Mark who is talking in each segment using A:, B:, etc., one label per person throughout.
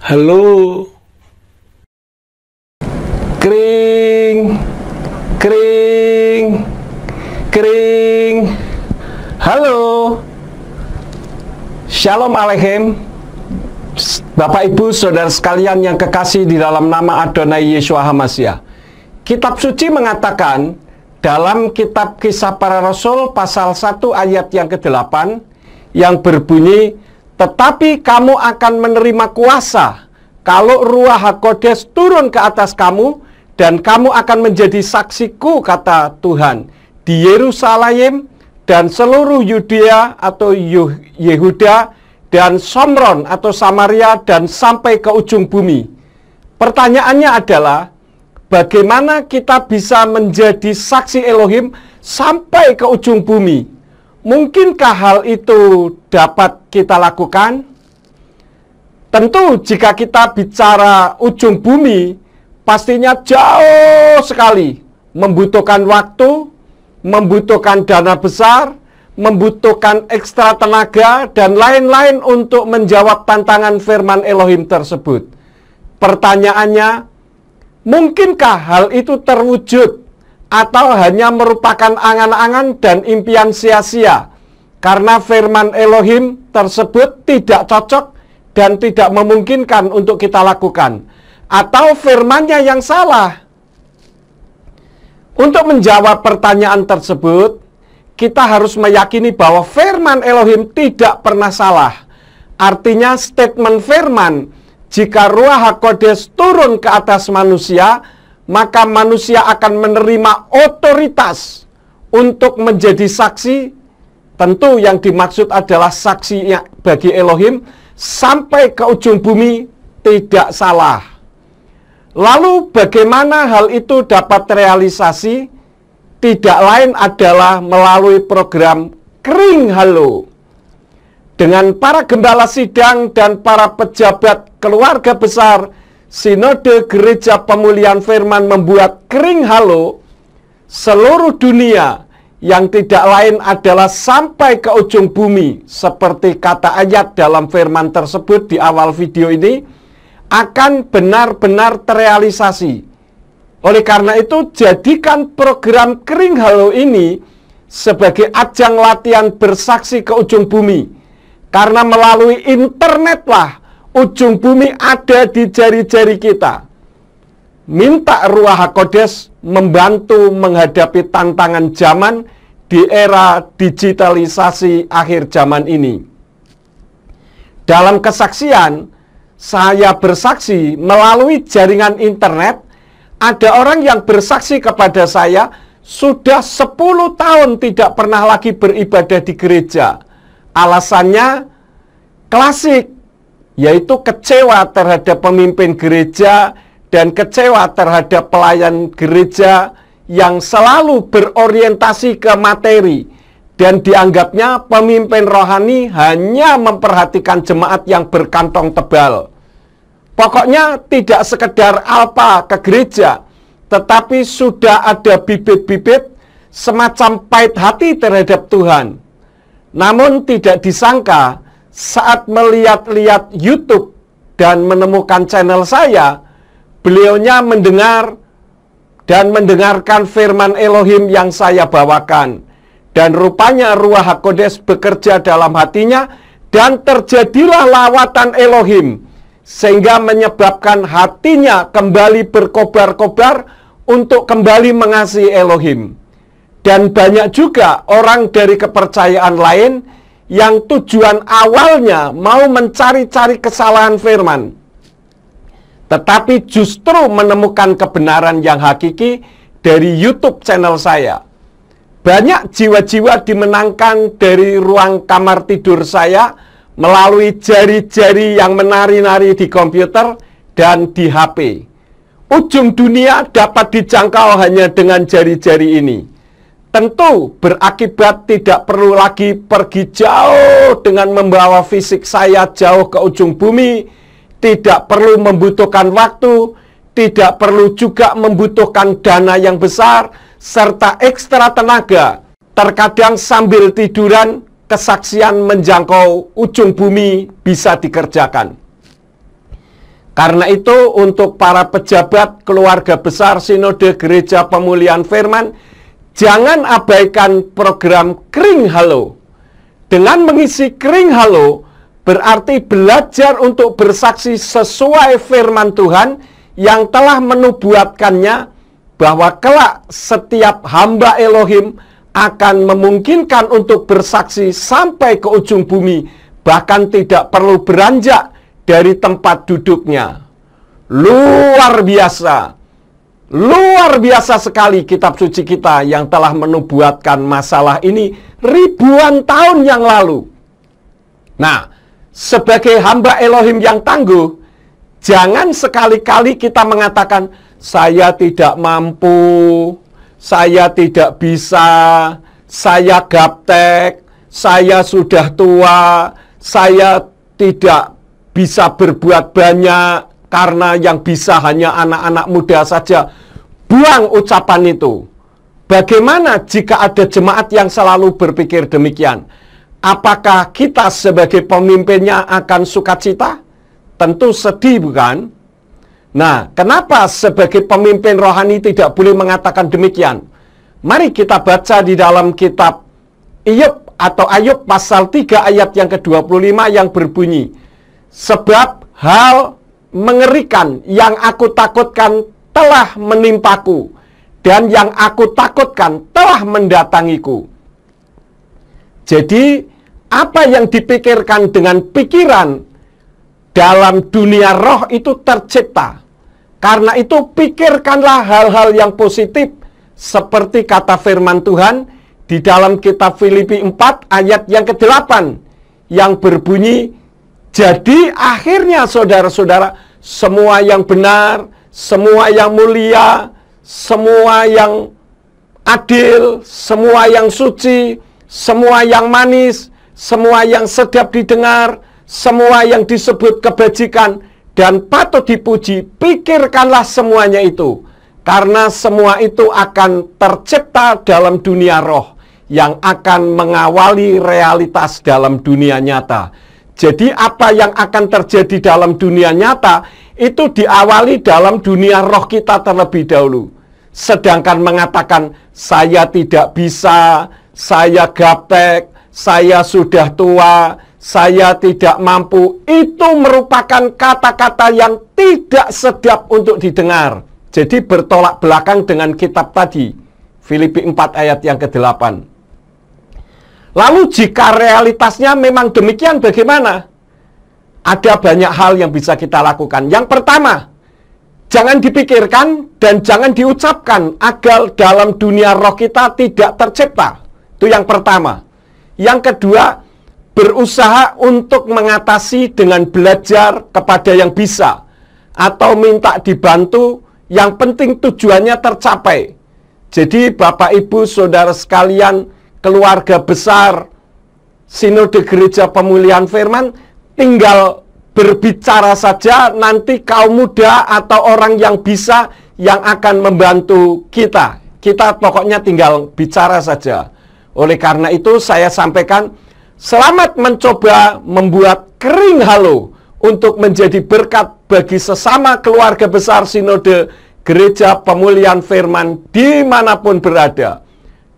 A: Halo. Kring. Kring. Kring. Halo. Shalom Aleichem. Bapak Ibu Saudara sekalian yang kekasih di dalam nama Adonai Yeshua HaMashiach. Kitab suci mengatakan dalam kitab Kisah Para Rasul pasal 1 ayat yang ke-8 yang berbunyi, tetapi kamu akan menerima kuasa kalau Ruach HaKodes turun ke atas kamu, dan kamu akan menjadi saksiku, kata Tuhan, di Yerusalem dan seluruh Yudea atau Yehuda dan Somron atau Samaria dan sampai ke ujung bumi. Pertanyaannya adalah, bagaimana kita bisa menjadi saksi Elohim sampai ke ujung bumi? Mungkinkah hal itu dapat kita lakukan? Tentu jika kita bicara ujung bumi, pastinya jauh sekali, membutuhkan waktu, membutuhkan dana besar, membutuhkan ekstra tenaga, dan lain-lain untuk menjawab tantangan firman Elohim tersebut. Pertanyaannya, mungkinkah hal itu terwujud atau hanya merupakan angan-angan dan impian sia-sia karena firman Elohim tersebut tidak cocok dan tidak memungkinkan untuk kita lakukan, atau firmannya yang salah? Untuk menjawab pertanyaan tersebut, kita harus meyakini bahwa firman Elohim tidak pernah salah. Artinya statement firman, jika Ruach HaKodes turun ke atas manusia, maka manusia akan menerima otoritas untuk menjadi saksi. Tentu yang dimaksud adalah saksi bagi Elohim sampai ke ujung bumi, tidak salah. Lalu bagaimana hal itu dapat terrealisasi? Tidak lain adalah melalui program Kring Halo. Dengan para gembala sidang dan para pejabat keluarga besar Sinode Gereja Pemulihan Firman membuat Kring Halo, seluruh dunia yang tidak lain adalah sampai ke ujung bumi, seperti kata ayat dalam firman tersebut di awal video ini, akan benar-benar terrealisasi. Oleh karena itu, jadikan program Kring Halo ini sebagai ajang latihan bersaksi ke ujung bumi. Karena melalui internetlah ujung bumi ada di jari-jari kita. Minta Ruach HaKodes membantu menghadapi tantangan zaman di era digitalisasi akhir zaman ini. Dalam kesaksian, saya bersaksi melalui jaringan internet. Ada orang yang bersaksi kepada saya sudah 10 tahun tidak pernah lagi beribadah di gereja. Alasannya klasik, yaitu kecewa terhadap pemimpin gereja dan kecewa terhadap pelayan gereja yang selalu berorientasi ke materi, dan dianggapnya pemimpin rohani hanya memperhatikan jemaat yang berkantong tebal. Pokoknya tidak sekedar alpa ke gereja, tetapi sudah ada bibit-bibit semacam pahit hati terhadap Tuhan. Namun tidak disangka saat melihat-lihat YouTube dan menemukan channel saya, beliaunya mendengar dan mendengarkan firman Elohim yang saya bawakan. Dan rupanya Ruach HaKodes bekerja dalam hatinya, dan terjadilah lawatan Elohim, sehingga menyebabkan hatinya kembali berkobar-kobar untuk kembali mengasihi Elohim. Dan banyak juga orang dari kepercayaan lain yang tujuan awalnya mau mencari-cari kesalahan firman, tetapi justru menemukan kebenaran yang hakiki dari YouTube channel saya. Banyak jiwa-jiwa dimenangkan dari ruang kamar tidur saya melalui jari-jari yang menari-nari di komputer dan di HP. Ujung dunia dapat dijangkau hanya dengan jari-jari ini. Tentu berakibat tidak perlu lagi pergi jauh dengan membawa fisik saya jauh ke ujung bumi, tidak perlu membutuhkan waktu, tidak perlu juga membutuhkan dana yang besar, serta ekstra tenaga. Terkadang sambil tiduran, kesaksian menjangkau ujung bumi bisa dikerjakan. Karena itu untuk para pejabat keluarga besar Sinode Gereja Pemulihan Firman, jangan abaikan program Kering Halo. Dengan mengisi Kering Halo, berarti belajar untuk bersaksi sesuai firman Tuhan yang telah menubuatkannya, bahwa kelak setiap hamba Elohim akan memungkinkan untuk bersaksi sampai ke ujung bumi, bahkan tidak perlu beranjak dari tempat duduknya. Luar biasa sekali kitab suci kita yang telah menubuatkan masalah ini ribuan tahun yang lalu. Nah, sebagai hamba Elohim yang tangguh, jangan sekali-kali kita mengatakan, saya tidak mampu, saya tidak bisa, saya gaptek, saya sudah tua, saya tidak bisa berbuat banyak, karena yang bisa hanya anak-anak muda saja. Buang ucapan itu. Bagaimana jika ada jemaat yang selalu berpikir demikian? Apakah kita sebagai pemimpinnya akan sukacita? Tentu sedih, bukan? Nah, kenapa sebagai pemimpin rohani tidak boleh mengatakan demikian? Mari kita baca di dalam kitab Ayub pasal 3 ayat yang ke-25 yang berbunyi, sebab hal mengerikan yang aku takutkan telah menimpaku, dan yang aku takutkan telah mendatangiku. Jadi, apa yang dipikirkan dengan pikiran dalam dunia roh itu tercipta. Karena itu pikirkanlah hal-hal yang positif, seperti kata firman Tuhan di dalam kitab Filipi 4 ayat yang ke-8 yang berbunyi, jadi akhirnya saudara-saudara, semua yang benar, semua yang mulia, semua yang adil, semua yang suci, semua yang manis, semua yang sedap didengar, semua yang disebut kebajikan dan patut dipuji, pikirkanlah semuanya itu. Karena semua itu akan tercipta dalam dunia roh yang akan mengawali realitas dalam dunia nyata. Jadi apa yang akan terjadi dalam dunia nyata itu diawali dalam dunia roh kita terlebih dahulu. Sedangkan mengatakan saya tidak bisa, saya gaptek, saya sudah tua, saya tidak mampu, itu merupakan kata-kata yang tidak sedap untuk didengar. Jadi bertolak belakang dengan kitab tadi, Filipi 4 ayat yang ke-8. Lalu jika realitasnya memang demikian, bagaimana? Ada banyak hal yang bisa kita lakukan. Yang pertama, jangan dipikirkan dan jangan diucapkan agar dalam dunia roh kita tidak tercipta. Itu yang pertama. Yang kedua, berusaha untuk mengatasi dengan belajar kepada yang bisa atau minta dibantu, yang penting tujuannya tercapai. Jadi Bapak Ibu Saudara sekalian, keluarga besar Sinode Gereja Pemulihan Firman, tinggal berbicara saja, nanti kaum muda atau orang yang bisa yang akan membantu kita. Kita pokoknya tinggal bicara saja. Oleh karena itu saya sampaikan, selamat mencoba membuat Kering Halo untuk menjadi berkat bagi sesama keluarga besar Sinode Gereja Pemulihan Firman dimanapun berada.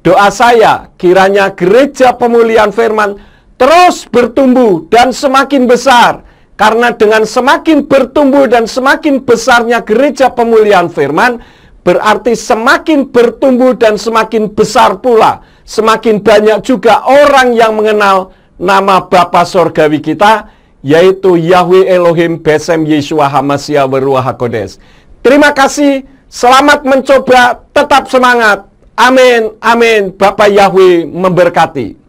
A: Doa saya, kiranya Gereja Pemulihan Firman terus bertumbuh dan semakin besar. Karena dengan semakin bertumbuh dan semakin besarnya Gereja Pemulihan Firman, berarti semakin bertumbuh dan semakin besar pula, semakin banyak juga orang yang mengenal nama Bapa Sorgawi kita, yaitu Yahweh Elohim Besem Yeshua HaMashiach Beruah HaKodes. Terima kasih, selamat mencoba, tetap semangat. Amin, amin. Bapak Yahweh memberkati.